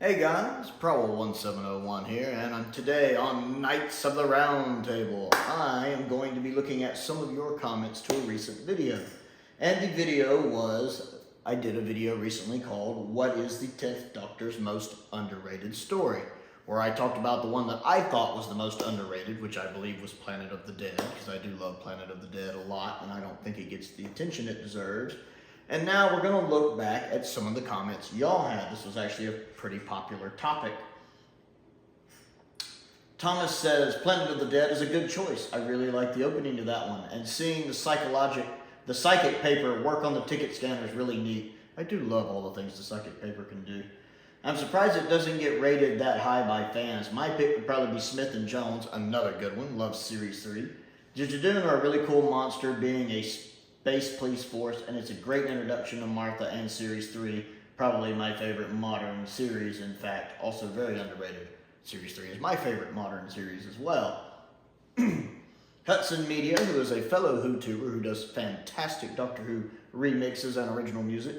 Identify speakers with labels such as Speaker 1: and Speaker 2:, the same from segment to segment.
Speaker 1: Hey guys, Prowl 1701 here, and today on Knights of the Round Table, I am going to be looking at some of your comments to a recent video. And the video was, I did a video recently called, What is the 10th Doctor's Most Underrated Story? Where I talked about the one that I thought was the most underrated, which I believe was Planet of the Dead, because I do love Planet of the Dead a lot, and I don't think it gets the attention it deserves. And now we're going to look back at some of the comments y'all had. This was actually a pretty popular topic. Thomas says, Planet of the Dead is a good choice. I really like the opening to that one. And seeing the psychic paper work on the ticket scanner is really neat. I do love all the things the psychic paper can do. I'm surprised it doesn't get rated that high by fans. My pick would probably be Smith and Jones, another good one. Love Series 3. Jujudun are a really cool monster being a Space Police Force, and it's a great introduction to Martha and Series 3. Probably my favorite modern series, in fact. Also very underrated. Series 3 is my favorite modern series as well. Hudson Media, who is a fellow Who-tuber who does fantastic Doctor Who remixes and original music,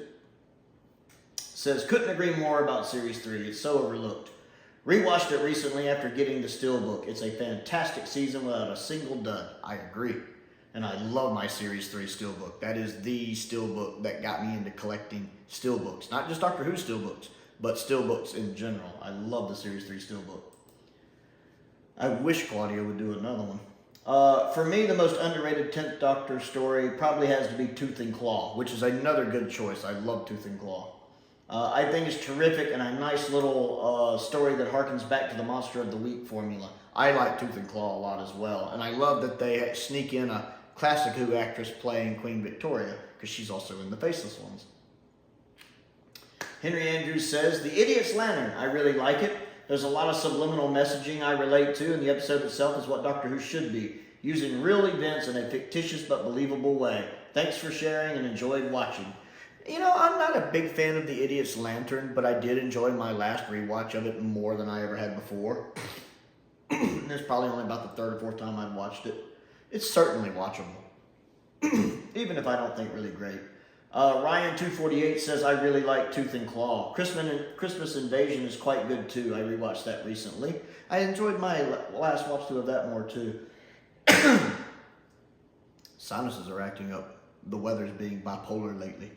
Speaker 1: says, couldn't agree more about Series 3. It's so overlooked. Rewatched it recently after getting the Steelbook. It's a fantastic season without a single dud. I agree. And I love my Series 3 Steelbook. That is the Steelbook that got me into collecting Steelbooks. Not just Doctor Who Steelbooks, but Steelbooks in general. I love the Series 3 Steelbook. I wish Claudia would do another one. For me, the most underrated 10th Doctor story probably has to be Tooth and Claw, which is another good choice. I love Tooth and Claw. I think it's terrific and a nice little story that harkens back to the Monster of the Week formula. I like Tooth and Claw a lot as well. And I love that they sneak in a classic Who actress playing Queen Victoria, because she's also in the Faceless ones. Henry Andrews says, The Idiot's Lantern. I really like it. There's a lot of subliminal messaging I relate to, and the episode itself is what Doctor Who should be, using real events in a fictitious but believable way. Thanks for sharing and enjoyed watching. You know, I'm not a big fan of The Idiot's Lantern, but I did enjoy my last rewatch of it more than I ever had before. It's probably only about the third or fourth time I've watched it. It's certainly watchable, even if I don't think really great. Ryan248 says, I really like Tooth and Claw. Christmas Invasion is quite good too. I rewatched that recently. I enjoyed my last watch through of that more too. Sinuses are acting up. The weather's being bipolar lately.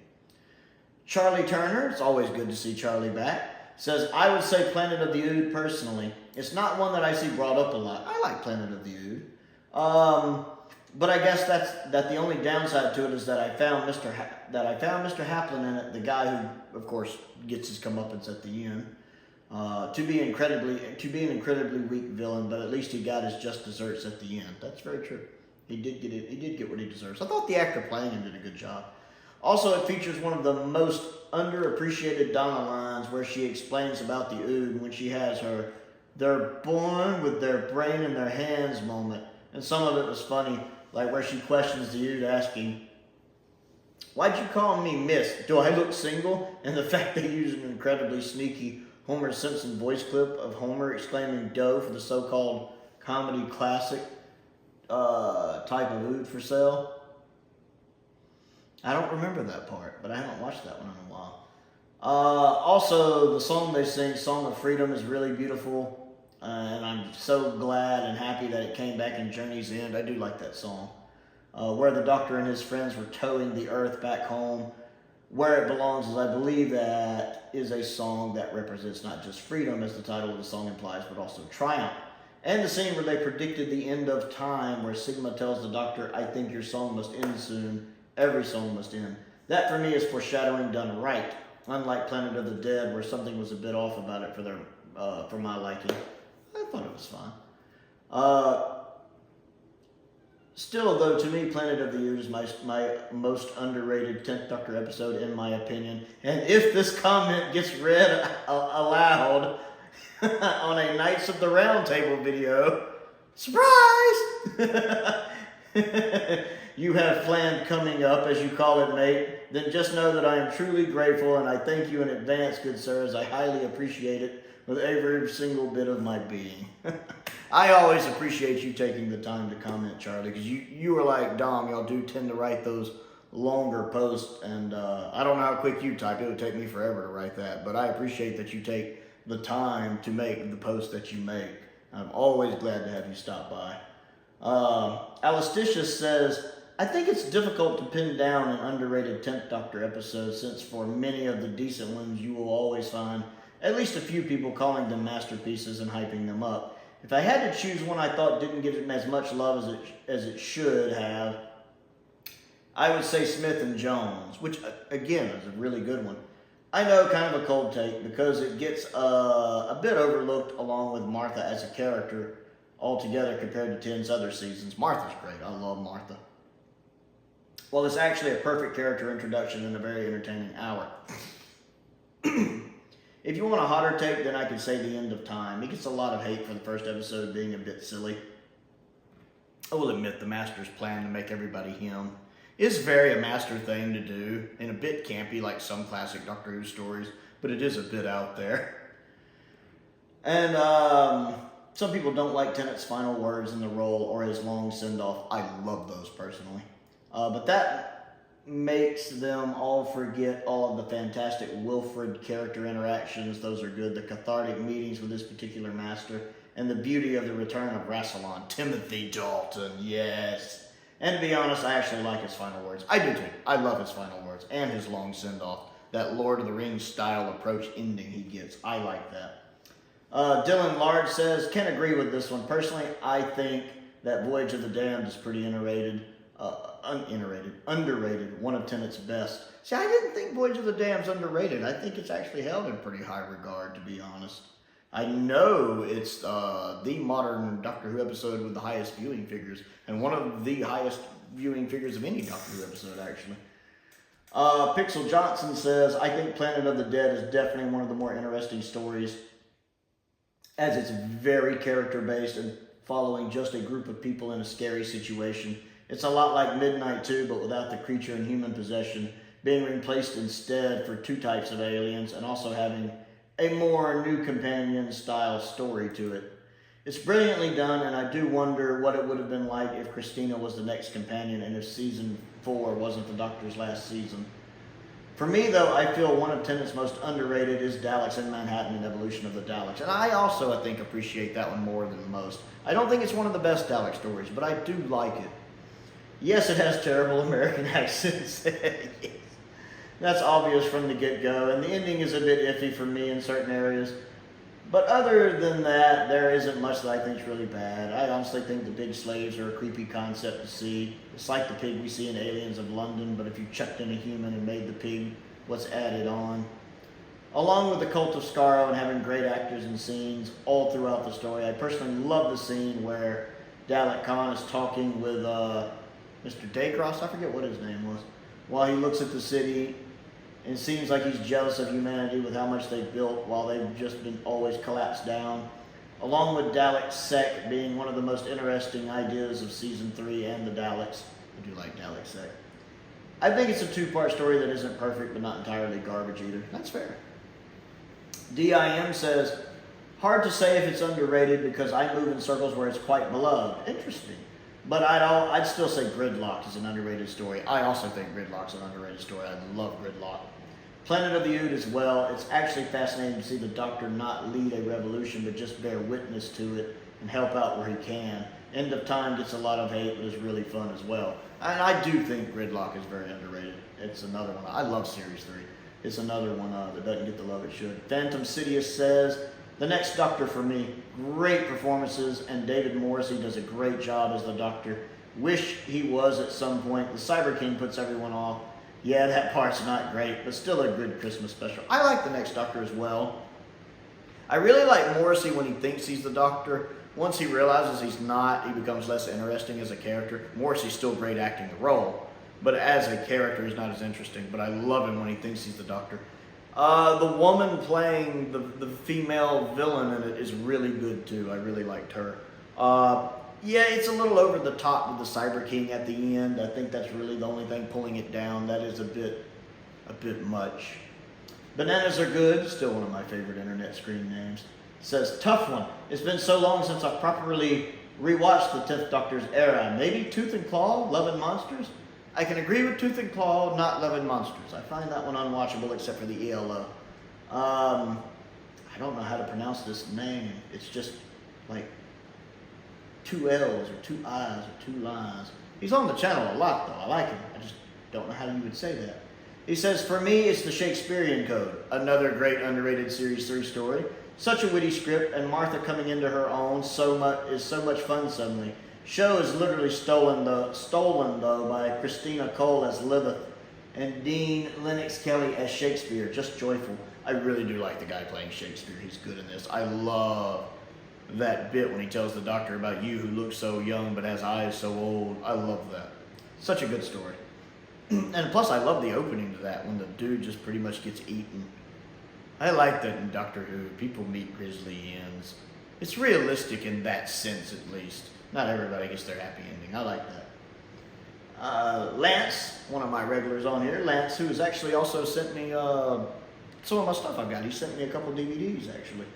Speaker 1: Charlie Turner, it's always good to see Charlie back, says, I would say Planet of the Ood personally. It's not one that I see brought up a lot. I like Planet of the Ood. But I guess that the only downside to it is that I found Mr. Haplin in it, the guy who, of course, gets his comeuppance at the end, to be an incredibly weak villain, but at least he got his just desserts at the end. That's very true. He did get what he deserves. I thought the actor playing him did a good job. Also, it features one of the most underappreciated Donna lines where she explains about the Ood when she has her "they're born with their brain in their hands" moment. And some of it was funny, like where she questions the Ood asking, why'd you call me Miss? Do I look single? And the fact they use an incredibly sneaky Homer Simpson voice clip of Homer exclaiming dough for the so-called comedy classic type of Ood for sale. I don't remember that part, but I haven't watched that one in a while. Also, the song they sing, Song of Freedom, is really beautiful. And I'm so glad and happy that it came back in Journey's End. I do like that song. Where the Doctor and his friends were towing the Earth back home. Where It Belongs is, I believe, that is a song that represents not just freedom, as the title of the song implies, but also triumph. And the scene where they predicted the end of time, where Sigma tells the Doctor, I think your song must end soon. Every song must end. That, for me, is foreshadowing done right. Unlike Planet of the Dead, where something was a bit off about it for my liking. I thought it was fine. Still, though, to me, Planet of the Ood is my most underrated 10th Doctor episode, in my opinion. And if this comment gets read aloud on a Knights of the Round Table video, surprise! You have planned coming up, as you call it, mate, then just know that I am truly grateful, and I thank you in advance, good sir, as I highly appreciate it with every single bit of my being. I always appreciate you taking the time to comment, Charlie, because you are like Dom. Y'all do tend to write those longer posts, and I don't know how quick you type. It would take me forever to write that, but I appreciate that you take the time to make the post that you make. I'm always glad to have you stop by. Alisticious says, I think it's difficult to pin down an underrated 10th Doctor episode, since for many of the decent ones you will always find at least a few people calling them masterpieces and hyping them up. If I had to choose one I thought didn't get as much love as it should have, I would say Smith and Jones, which again is a really good one. I know, kind of a cold take, because it gets a bit overlooked along with Martha as a character altogether compared to 10's other seasons. Martha's great. I love Martha. Well, it's actually a perfect character introduction and a very entertaining hour. If you want a hotter take, then I could say The End of Time. It gets a lot of hate for the first episode being a bit silly. I will admit the Master's plan to make everybody him is very a Master thing to do, and a bit campy like some classic Doctor Who stories, but it is a bit out there. And some people don't like Tennant's final words in the role or his long send-off. I love those personally. But that makes them all forget all of the fantastic Wilfred character interactions. Those are good. The cathartic meetings with this particular Master, and the beauty of the return of Rassilon. Timothy Dalton, yes. And to be honest, I actually like his final words. I do too. I love his final words and his long send-off. That Lord of the Rings style approach ending he gets. I like that. Dylan Large says, can't agree with this one. Personally, I think that Voyage of the Damned is pretty underrated. One of Tennant's best. See, I didn't think Voyage of the Damned's underrated. I think it's actually held in pretty high regard, to be honest. I know it's the modern Doctor Who episode with the highest viewing figures, and one of the highest viewing figures of any Doctor Who episode, actually. Pixel Johnson says, I think Planet of the Dead is definitely one of the more interesting stories, as it's very character-based and following just a group of people in a scary situation. It's a lot like Midnight 2, but without the creature in human possession, being replaced instead for two types of aliens, and also having a more new companion style story to it. It's brilliantly done, and I do wonder what it would have been like if Christina was the next companion and if season 4 wasn't the Doctor's last season. For me, though, I feel one of Tennant's most underrated is Daleks in Manhattan and Evolution of the Daleks. And I also, I think, appreciate that one more than most. I don't think it's one of the best Dalek stories, but I do like it. Yes, it has terrible American accents. Yes. That's obvious from the get-go, and the ending is a bit iffy for me in certain areas. But other than that, there isn't much that I think is really bad. I honestly think the big slaves are a creepy concept to see. It's like the pig we see in Aliens of London, but if you chucked in a human and made the pig what's added on. Along with the Cult of Skaro and having great actors and scenes all throughout the story, I personally love the scene where Dalek Khan is talking with Mr. Dacross, I forget what his name was, while he looks at the city. It seems like he's jealous of humanity with how much they've built while they've just been always collapsed down. Along with Dalek Sec being one of the most interesting ideas of Season 3 and the Daleks. I do like Dalek Sec. I think it's a two-part story that isn't perfect but not entirely garbage either. That's fair. DIM says, hard to say if it's underrated because I move in circles where it's quite beloved. Interesting. But I'd still say Gridlock is an underrated story. I also think Gridlock's an underrated story. I love Gridlock. Planet of the Ood as well. It's actually fascinating to see the Doctor not lead a revolution, but just bear witness to it and help out where he can. End of Time gets a lot of hate, but is really fun as well. And I do think Gridlock is very underrated. It's another one. I love Series 3. It's another one that doesn't get the love it should. Phantom Sidious says, the next Doctor for me. Great performances, and David Morrissey does a great job as the Doctor. Wish he was at some point. The Cyber King puts everyone off. Yeah, that part's not great, but still a good Christmas special. I like the next Doctor as well. I really like Morrissey when he thinks he's the Doctor. Once he realizes he's not, he becomes less interesting as a character. Morrissey's still great acting the role, but as a character, he's not as interesting. But I love him when he thinks he's the Doctor. The woman playing the female villain in it is really good too. I really liked her. Yeah, it's a little over the top with the Cyber King at the end. I think that's really the only thing pulling it down. That is a bit much. Bananas Are Good, still one of my favorite internet screen names. Says, tough one. It's been so long since I've properly rewatched the 10th Doctor's era. Maybe Tooth and Claw, Love and Monsters? I can agree with Tooth and Claw, not Love and Monsters. I find that one unwatchable except for the ELO. I don't know how to pronounce this name. It's just like 2 L's or 2 I's or 2 lines. He's on the channel a lot, though. I like him. I just don't know how you would say that. He says, for me, it's the Shakespearean Code. Another great underrated Series 3 story. Such a witty script, and Martha coming into her own is so much fun suddenly. Show is literally stolen though by Christina Cole as Lilith and Dean Lennox Kelly as Shakespeare. Just joyful. I really do like the guy playing Shakespeare. He's good in this. I love that bit when he tells the doctor about you who looks so young but has eyes so old. I love that. Such a good story. And plus I love the opening to that when the dude just pretty much gets eaten. I like that in Doctor Who. People meet grisly ends. It's realistic in that sense at least. Not everybody gets their happy ending. I like that. Lance, one of my regulars on here, Lance, who has actually also sent me some of my stuff I've got. He sent me a couple DVDs actually.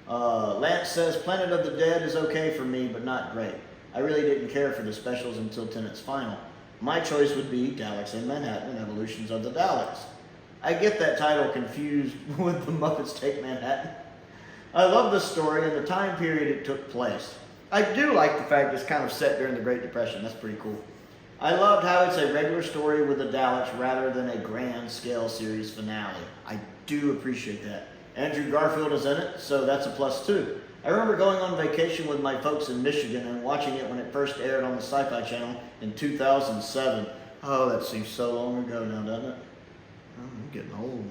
Speaker 1: Lance says, Planet of the Dead is okay for me, but not great. I really didn't care for the specials until Tennant's final. My choice would be Daleks in Manhattan and Evolutions of the Daleks. I get that title confused with the Muppets Take Manhattan. I love the story and the time period it took place. I do like the fact it's kind of set during the Great Depression. That's pretty cool. I loved how it's a regular story with the Daleks rather than a grand scale series finale. I do appreciate that. Andrew Garfield is in it, so that's a plus too. I remember going on vacation with my folks in Michigan and watching it when it first aired on the Sci-Fi Channel in 2007. Oh, that seems so long ago now, doesn't it? Oh, I'm getting old.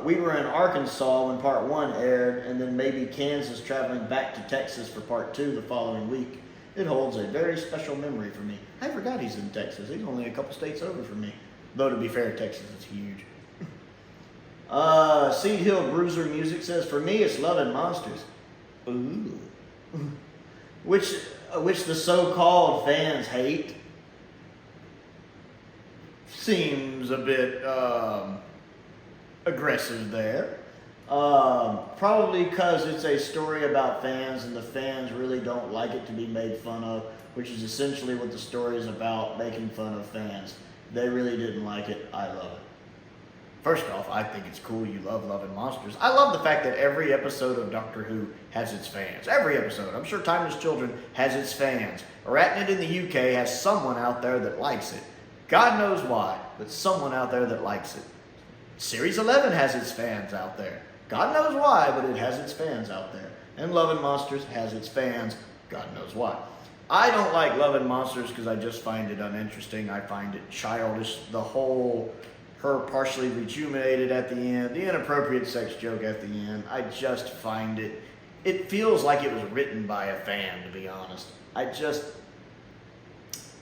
Speaker 1: We were in Arkansas when part 1 aired, and then maybe Kansas, traveling back to Texas for part 2 the following week. It holds a very special memory for me. I forgot he's in Texas. He's only a couple states over from me. Though to be fair, Texas is huge. Seed Hill Bruiser Music says, for me it's Love and Monsters. Ooh. which the so-called fans hate. Seems a bit aggressive there. Probably because it's a story about fans and the fans really don't like it to be made fun of, which is essentially what the story is about, making fun of fans. They really didn't like it. I love it. First off, I think it's cool you love Love and Monsters. I love the fact that every episode of Doctor Who has its fans. Every episode. I'm sure Timeless Children has its fans. Arachnid in the UK has someone out there that likes it. God knows why, but someone out there that likes it. Series 11 has its fans out there. God knows why, but it has its fans out there. And Love and Monsters has its fans. God knows why. I don't like Love and Monsters because I just find it uninteresting. I find it childish. The whole her partially rejuvenated at the end, the inappropriate sex joke at the end, I just find it feels like it was written by a fan, to be honest. I just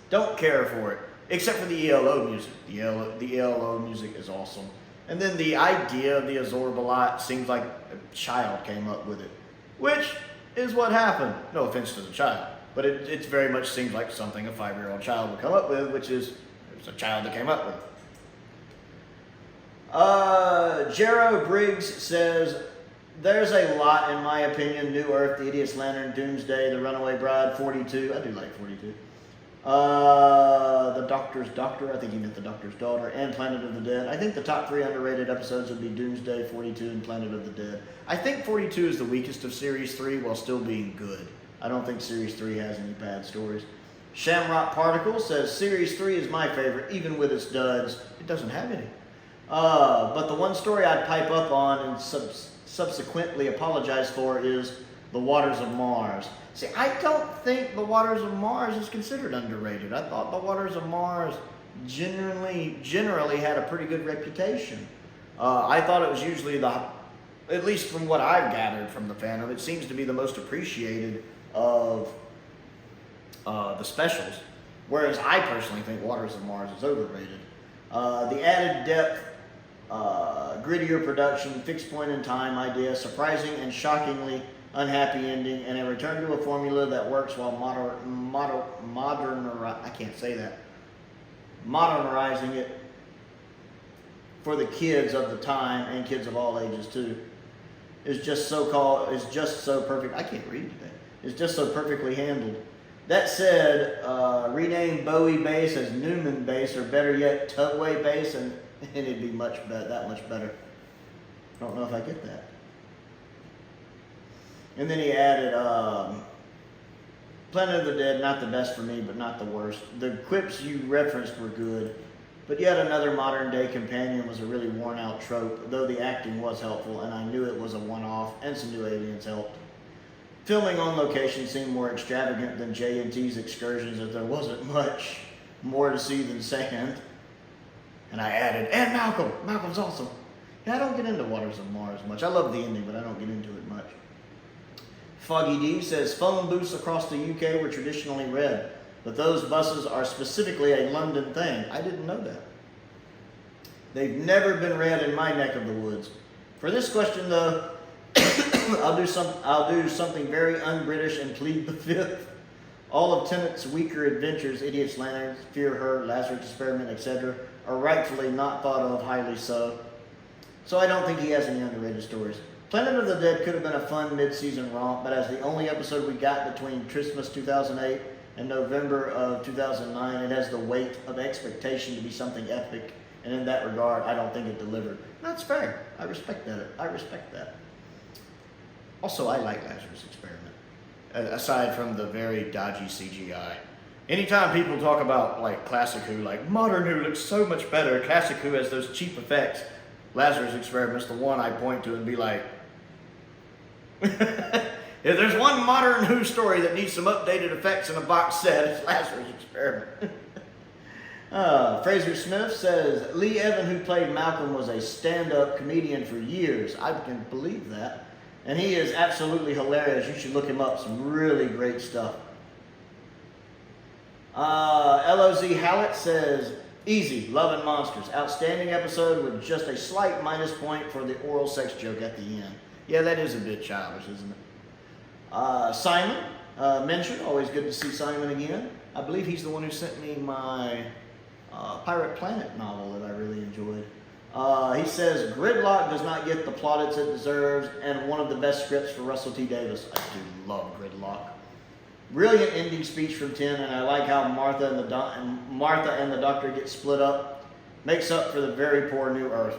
Speaker 1: don't care for it, except for the ELO music. The ELO music is awesome. And then the idea of the Azor Balat seems like a child came up with it, which is what happened. No offense to the child, but it very much seems like something a 5-year-old child would come up with, which is it's a child that came up with it. Jero Briggs says, there's a lot, in my opinion. New Earth, The Idiot's Lantern, Doomsday, The Runaway Bride, 42. I do like 42. The Doctor's Doctor, I think he meant The Doctor's Daughter, and Planet of the Dead. I think the top 3 underrated episodes would be Doomsday, 42, and Planet of the Dead. I think 42 is the weakest of Series 3 while still being good. I don't think Series 3 has any bad stories. Shamrock Particle says, Series 3 is my favorite, even with its duds. It doesn't have any. But the one story I'd pipe up on and subsequently apologize for is The Waters of Mars. See, I don't think The Waters of Mars is considered underrated. I thought The Waters of Mars generally had a pretty good reputation. I thought it was usually at least from what I've gathered from the fandom, it seems to be the most appreciated of the specials. Whereas I personally think Waters of Mars is overrated. The added depth, grittier production, fixed point in time idea, surprising and shockingly unhappy ending, and a return to a formula that works while modernizing it for the kids of the time and kids of all ages too. Is just so perfect. I can't read today. It's just so perfectly handled. That said, rename Bowie Base as Newman Base, or better yet, Tugway Base, and it'd be that much better. I don't know if I get that. And then he added, Planet of the Dead, not the best for me, but not the worst. The quips you referenced were good, but yet another modern day companion was a really worn out trope, though the acting was helpful, and I knew it was a one-off, and some new aliens helped. Filming on location seemed more extravagant than J&T's excursions, as there wasn't much more to see than sand. And I added, and Malcolm! Malcolm's awesome. Yeah, I don't get into Waters of Mars much. I love the ending, but I don't get into it much. Foggy D says, phone booths across the UK were traditionally red, but those buses are specifically a London thing. I didn't know that. They've never been red in my neck of the woods. For this question, though, I'll do something very un-British and plead the fifth. All of Tennant's weaker adventures, Idiot's Lantern, Fear Her, Lazarus Experiment, etc., are rightfully not thought of highly so. So I don't think he has any underrated stories. Planet of the Dead could have been a fun mid-season romp, but as the only episode we got between Christmas 2008 and November of 2009, it has the weight of expectation to be something epic, and in that regard, I don't think it delivered. That's fair. I respect that. Also, I like Lazarus Experiment, aside from the very dodgy CGI. Anytime people talk about like Classic Who, like Modern Who looks so much better, Classic Who has those cheap effects, Lazarus Experiment's the one I point to and be like, if there's one Modern Who story that needs some updated effects in a box set, it's Lazarus Experiment. Fraser Smith says, Lee Evan, who played Malcolm, was a stand-up comedian for years. I can believe that. And he is absolutely hilarious. You should look him up. Some really great stuff. LOZ Hallett says, easy, Love and Monsters. Outstanding episode with just a slight minus point for the oral sex joke at the end. Yeah, that is a bit childish, isn't it? Simon mentioned, always good to see Simon again. I believe he's the one who sent me my Pirate Planet novel that I really enjoyed. He says, Gridlock does not get the plaudits it deserves, and one of the best scripts for Russell T. Davis. I do love Gridlock. Brilliant ending speech from Tim, and I like how Martha and the Doctor get split up. Makes up for the very poor New Earth.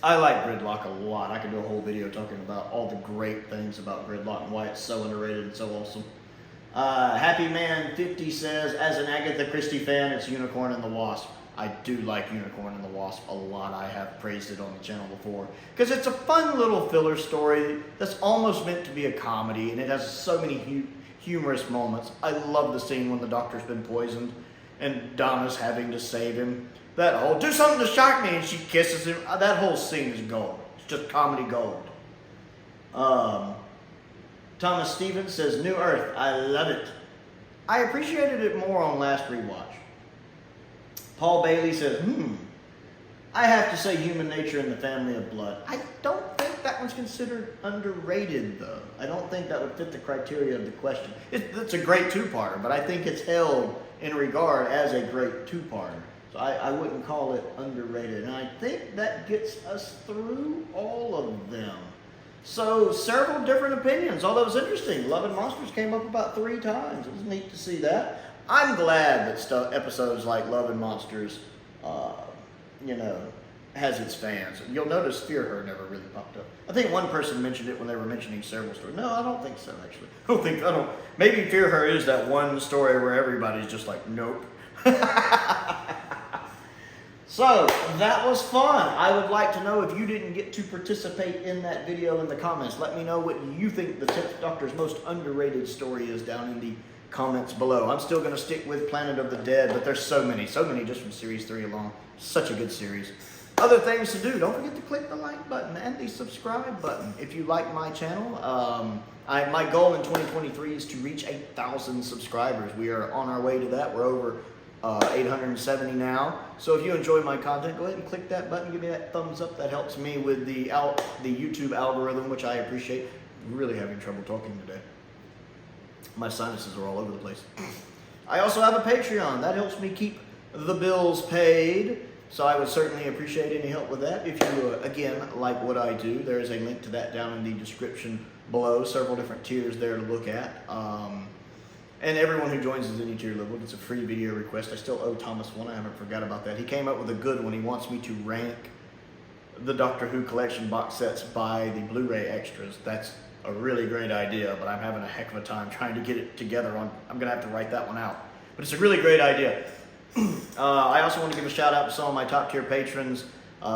Speaker 1: I like Gridlock a lot. I could do a whole video talking about all the great things about Gridlock and why it's so underrated and so awesome. Happy Man 50 says, as an Agatha Christie fan, it's Unicorn and the Wasp. I do like Unicorn and the Wasp a lot. I have praised it on the channel before. Because it's a fun little filler story that's almost meant to be a comedy, and it has so many humorous moments. I love the scene when the Doctor's been poisoned and Donna's having to save him. That whole, do something to shock me, and she kisses him. That whole scene is gold. It's just comedy gold. Thomas Stevens says, New Earth, I love it. I appreciated it more on last rewatch. Paul Bailey says, I have to say Human Nature and the Family of Blood. I don't think that one's considered underrated, though. I don't think that would fit the criteria of the question. It's a great two-parter, but I think it's held in regard as a great two-parter. So I wouldn't call it underrated. And I think that gets us through all of them. So several different opinions, although it was interesting. Love and Monsters came up about 3 times. It was neat to see that. I'm glad that episodes like Love and Monsters, has its fans. You'll notice Fear Her never really popped up. I think one person mentioned it when they were mentioning several stories. No, I don't think so, actually. Maybe Fear Her is that one story where everybody's just like, nope. So, that was fun. I would like to know if you didn't get to participate in that video in the comments. Let me know what you think the 10th Doctor's most underrated story is down in the comments below. I'm still going to stick with Planet of the Dead, but there's so many just from Series 3 alone. Such a good series. Other things to do. Don't forget to click the like button and the subscribe button if you like my channel. My goal in 2023 is to reach 8,000 subscribers. We are on our way to that. We're over 870 now. So if you enjoy my content, go ahead and click that button. Give me that thumbs up. That helps me with the YouTube algorithm, which I appreciate. I'm really having trouble talking today. My sinuses are all over the place. I also have a Patreon. That helps me keep the bills paid. So I would certainly appreciate any help with that. If you, again, like what I do, there is a link to that down in the description below. Several different tiers there to look at. And everyone who joins is any tier level gets a free video request. I still owe Thomas one. I haven't forgot about that. He came up with a good one. He wants me to rank the Doctor Who collection box sets by the Blu-ray extras. That's a really great idea, but I'm having a heck of a time trying to get it together. I'm gonna have to write that one out. But it's a really great idea. I also want to give a shout out to some of my top tier patrons,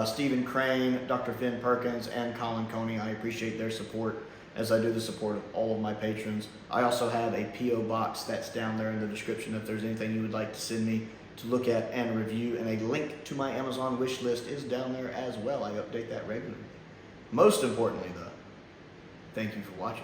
Speaker 1: Stephen Crane, Dr. Finn Perkins, and Colin Coney. I appreciate their support as I do the support of all of my patrons. I also have a P.O. box that's down there in the description if there's anything you would like to send me to look at and review, and a link to my Amazon wish list is down there as well. I update that regularly. Most importantly though, thank you for watching.